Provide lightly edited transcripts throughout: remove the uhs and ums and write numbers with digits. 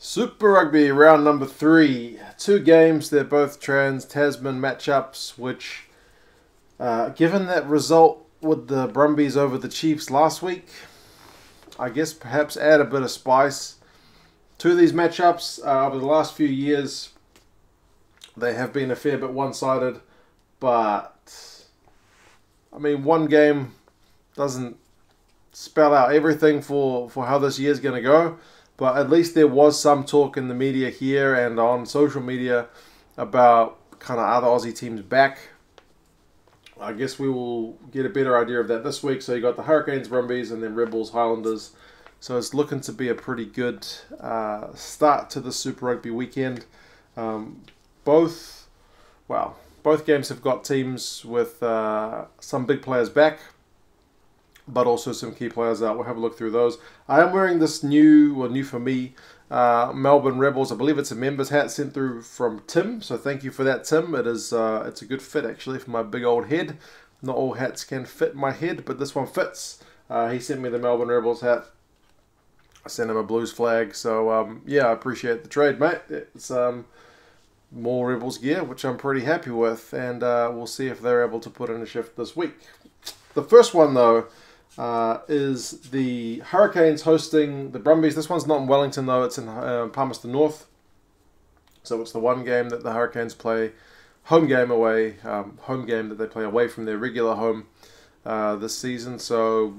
Super Rugby round number 3. Two games, they're both Trans-Tasman matchups, which, given that result with the Brumbies over the Chiefs last week, I guess perhaps add a bit of spice to these matchups. Over the last few years, they have been a fair bit one-sided, but, I mean, one game doesn't spell out everything for how this year's going to go. But at least there was some talk in the media here and on social media about kind of other Aussie teams back. I guess we will get a better idea of that this week. So you got the Hurricanes, Brumbies, and then Rebels, Highlanders. So it's looking to be a pretty good start to the Super Rugby weekend. Both games have got teams with some big players back, but also some key players out. We'll have a look through those. I am wearing this new for me, Melbourne Rebels. I believe it's a member's hat sent through from Tim, so thank you for that, Tim. It's a good fit actually for my big old head. Not all hats can fit my head, but this one fits. He sent me the Melbourne Rebels hat. I sent him a Blues flag, so yeah, I appreciate the trade, mate. It's more Rebels gear, which I'm pretty happy with, and we'll see if they're able to put in a shift this week. The first one, though, is the Hurricanes hosting the Brumbies. This one's not in Wellington, though. It's in Palmerston North. So it's the one game that the Hurricanes play home game away, home game that they play away from their regular home this season. So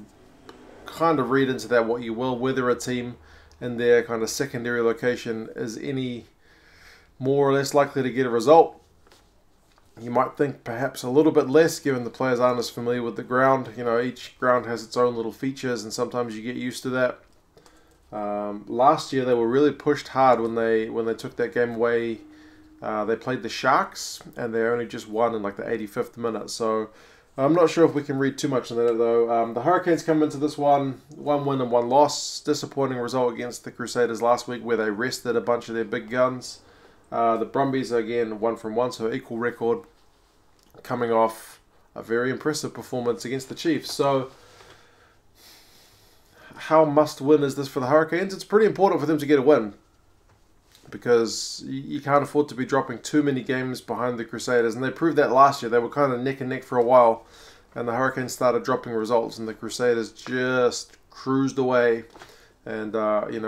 kind of read into that what you will. Whether a team in their kind of secondary location is any more or less likely to get a result, you might think perhaps a little bit less, given the players aren't as familiar with the ground. You know, each ground has its own little features, and sometimes you get used to that. Last year, they were really pushed hard when they took that game away. They played the Sharks, and they only just won in like the 85th minute. So I'm not sure if we can read too much into that, though. The Hurricanes come into this one win and one loss. Disappointing result against the Crusaders last week, where they rested a bunch of their big guns. The Brumbies, again, 1-1, so equal record, coming off a very impressive performance against the Chiefs. So, how must-win is this for the Hurricanes? It's pretty important for them to get a win, because you can't afford to be dropping too many games behind the Crusaders, and they proved that last year. They were kind of neck and neck for a while, and the Hurricanes started dropping results, and the Crusaders just cruised away and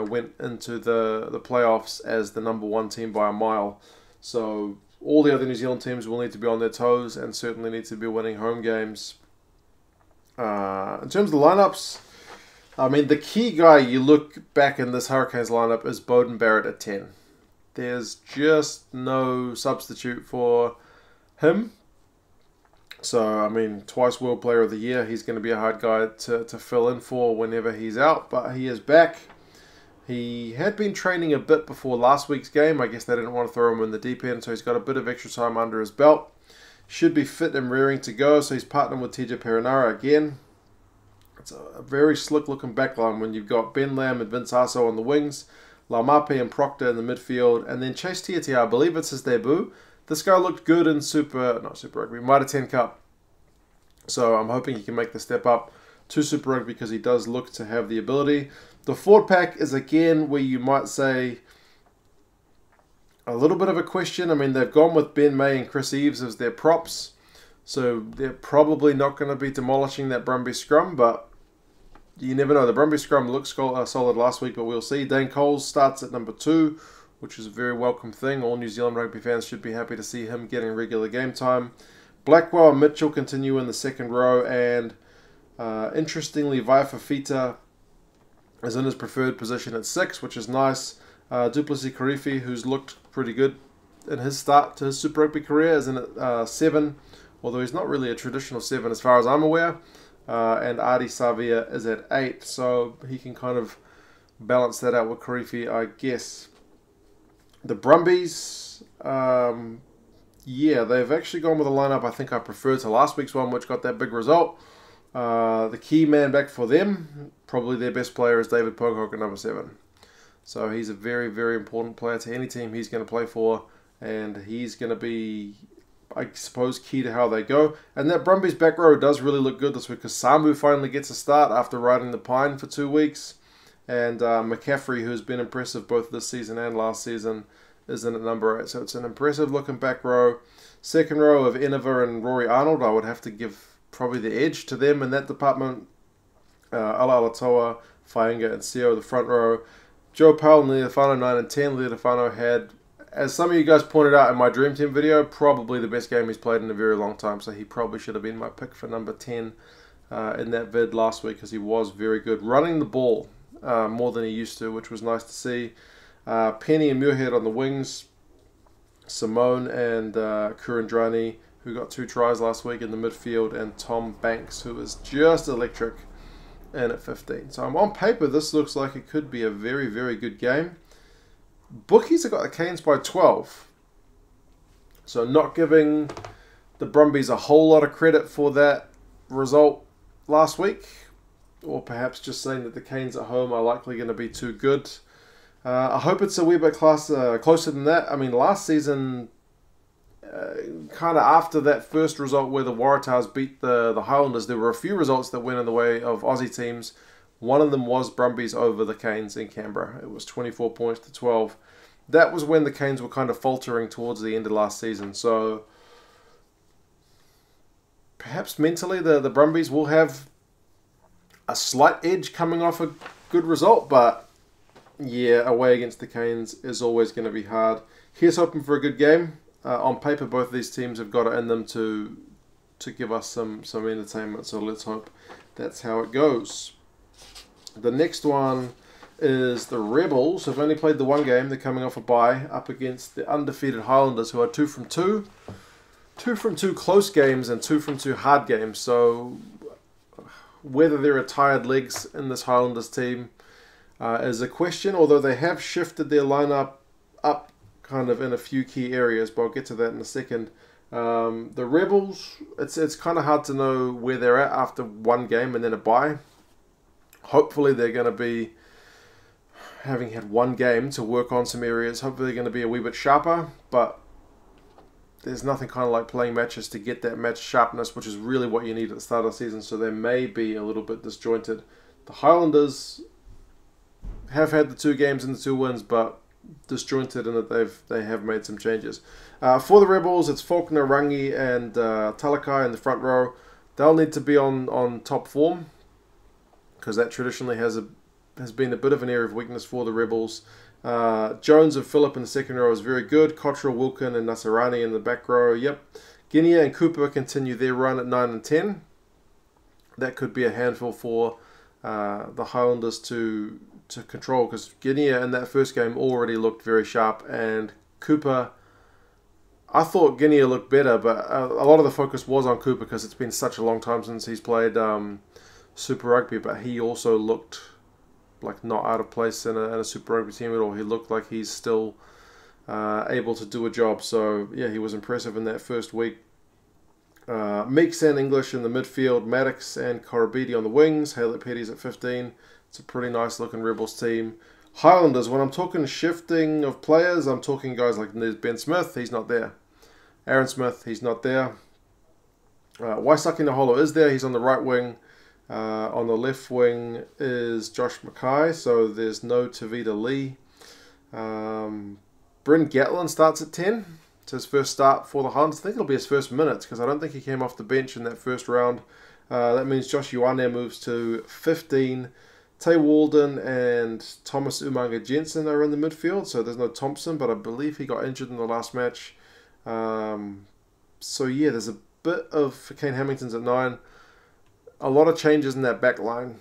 went into the playoffs as the #1 team by a mile. So all the other New Zealand teams will need to be on their toes and certainly need to be winning home games. In terms of the lineups, I mean, the key guy you look back in this Hurricanes lineup is Beauden Barrett at 10. There's just no substitute for him. So, I mean, twice World Player of the Year. He's going to be a hard guy to fill in for whenever he's out, but he is back. He had been training a bit before last week's game. I guess they didn't want to throw him in the deep end, so he's got a bit of extra time under his belt. Should be fit and rearing to go, so he's partnering with TJ Perenara again. It's a very slick-looking backline when you've got Ben Lamb and Vince Aso on the wings, Laumape and Proctor in the midfield, and then Chase Tiatia, I believe it's his debut. This guy looked good in Super Rugby, Mitre 10 Cup. So I'm hoping he can make the step up to Super Rugby, because he does look to have the ability. The forward pack is again where you might say a little bit of a question. I mean, they've gone with Ben May and Chris Eves as their props, so they're probably not going to be demolishing that Brumbies scrum, but you never know. The Brumbies scrum looks solid last week, but we'll see. Dane Coles starts at number 2, which is a very welcome thing. All New Zealand rugby fans should be happy to see him getting regular game time. Blackwell and Mitchell continue in the second row, and interestingly, Vaifafita is in his preferred position at 6, which is nice. Duplessis Karifi, who's looked pretty good in his start to his Super Rugby career, is in at 7, although he's not really a traditional 7 as far as I'm aware. And Adi Savia is at 8, so he can kind of balance that out with Karifi, I guess. The Brumbies, yeah, they've actually gone with a lineup I think I prefer to last week's one, which got that big result. The key man back for them, probably their best player, is David Pocock at number 7. So he's a very, very important player to any team he's going to play for, and he's going to be, I suppose, key to how they go. And that Brumbies back row does really look good this week, because Samu finally gets a start after riding the pine for 2 weeks. And McCaffrey, who's been impressive both this season and last season, is in at number 8. So it's an impressive looking back row. Second row of Inova and Rory Arnold, I would have to give probably the edge to them in that department. Ala Alatoa, Fainga and Seo, the front row. Joe Powell and Leofano 9 and 10. Leofano had, as some of you guys pointed out in my Dream Team video, probably the best game he's played in a very long time. So he probably should have been my pick for number 10 in that vid last week, because he was very good running the ball more than he used to, which was nice to see. Penny and Muirhead on the wings. Simone and Kurandrani, who got 2 tries last week in the midfield, and Tom Banks, who is just electric, in at 15. So on paper, this looks like it could be a very, very good game. Bookies have got the Canes by 12. So not giving the Brumbies a whole lot of credit for that result last week, or perhaps just saying that the Canes at home are likely going to be too good. I hope it's a wee bit closer than that. I mean, last season, kind of after that first result where the Waratahs beat the Highlanders, there were a few results that went in the way of Aussie teams. One of them was Brumbies over the Canes in Canberra. It was 24 points to 12. That was when the Canes were kind of faltering towards the end of last season. So perhaps mentally the Brumbies will have a slight edge coming off a good result, but yeah, away against the Canes is always going to be hard. Here's hoping for a good game. On paper, both of these teams have got it in them to give us some entertainment, so let's hope that's how it goes. The next one is the Rebels, who've only played the one game. They're coming off a bye up against the undefeated Highlanders, who are 2 from 2. 2 from 2 close games and 2 from 2 hard games. So whether there are tired legs in this Highlanders team is a question, although they have shifted their lineup up kind of in a few key areas, but I'll get to that in a second. The Rebels, it's kind of hard to know where they're at after one game and then a bye. Hopefully they're going to be, having had one game to work on some areas, hopefully they're going to be a wee bit sharper, but there's nothing kind of like playing matches to get that match sharpness, which is really what you need at the start of the season, so they may be a little bit disjointed. The Highlanders have had the 2 games and the 2 wins, but disjointed in that they have made some changes. For the Rebels, it's Faulkner, Rangi and Talakai in the front row. They'll need to be on top form, because that traditionally has been a bit of an area of weakness for the Rebels. Jones and Phillip in the second row is very good. Cottrell, Wilkin and Nasarani in the back row. Yep. Guinea and Cooper continue their run at 9 and 10. That could be a handful for the Highlanders to control, because Guinea in that first game already looked very sharp, and Cooper, I thought Guinea looked better, but a lot of the focus was on Cooper because it's been such a long time since he's played Super Rugby, but he also looked like not out of place in a Super Rugby team at all. He looked like he's still able to do a job, so yeah, he was impressive in that first week. Meeks and English in the midfield, Maddox and Korobidi on the wings, Haylett Petty's at 15. It's a pretty nice looking Rebels team. Highlanders, when I'm talking shifting of players, I'm talking guys like Ben Smith, he's not there. Aaron Smith, he's not there. Waisaki Naholo is there, he's on the right wing. On the left wing is Josh Mackay, so there's no Tavita Lee. Bryn Gatlin starts at 10. It's his first start for the Highlanders. I think it'll be his first minutes, because I don't think he came off the bench in that first round. That means Josh Ioane moves to 15. Tay Walden and Thomas Umanga Jensen are in the midfield, so there's no Thompson, but I believe he got injured in the last match. So yeah, there's a bit of Kane Hamilton's at 9. A lot of changes in that back line,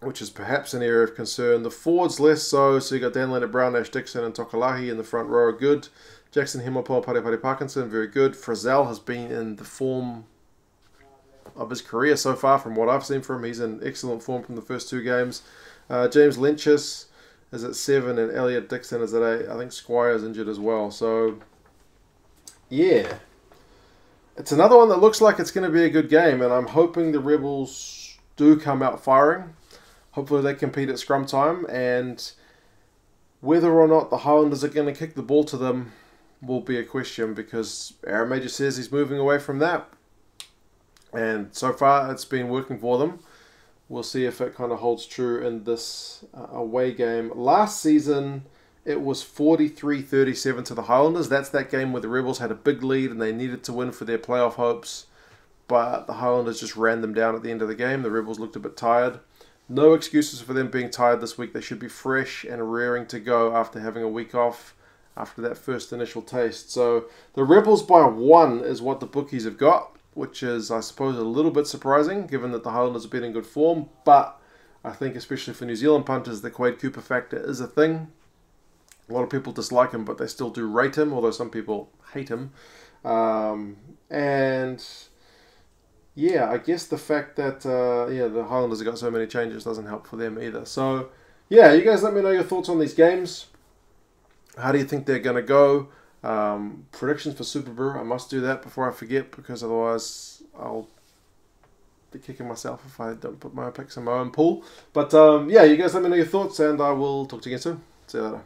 which is perhaps an area of concern. The forwards less so you got Dan Leonard-Brown, Ash Dixon and Tokalahi in the front row, good. Jackson Himopo, Paripari Parkinson, very good. Frizzell has been in the form of his career so far from what I've seen from him. He's in excellent form from the first 2 games. James Lynchus is at 7 and Elliot Dixon is at 8. I think Squire's injured as well. So, yeah. It's another one that looks like it's going to be a good game, and I'm hoping the Rebels do come out firing. Hopefully they compete at scrum time, and whether or not the Highlanders are going to kick the ball to them will be a question, because Aaron Major says he's moving away from that. And so far it's been working for them. We'll see if it kind of holds true in this away game. Last season, it was 43-37 to the Highlanders. That's that game where the Rebels had a big lead and they needed to win for their playoff hopes. But the Highlanders just ran them down at the end of the game. The Rebels looked a bit tired. No excuses for them being tired this week. They should be fresh and raring to go after having a week off after that first initial taste. So the Rebels by 1 is what the bookies have got, which is, I suppose, a little bit surprising given that the Highlanders have been in good form. But I think especially for New Zealand punters, the Quade Cooper factor is a thing. A lot of people dislike him, but they still do rate him, although some people hate him. And yeah, I guess the fact that the Highlanders have got so many changes doesn't help for them either. So yeah, you guys let me know your thoughts on these games. How do you think they're going to go? Predictions for Super Brew. I must do that before I forget, because otherwise I'll be kicking myself if I don't put my picks in my own pool. But yeah, you guys let me know your thoughts, and I will talk to you again soon. See you later.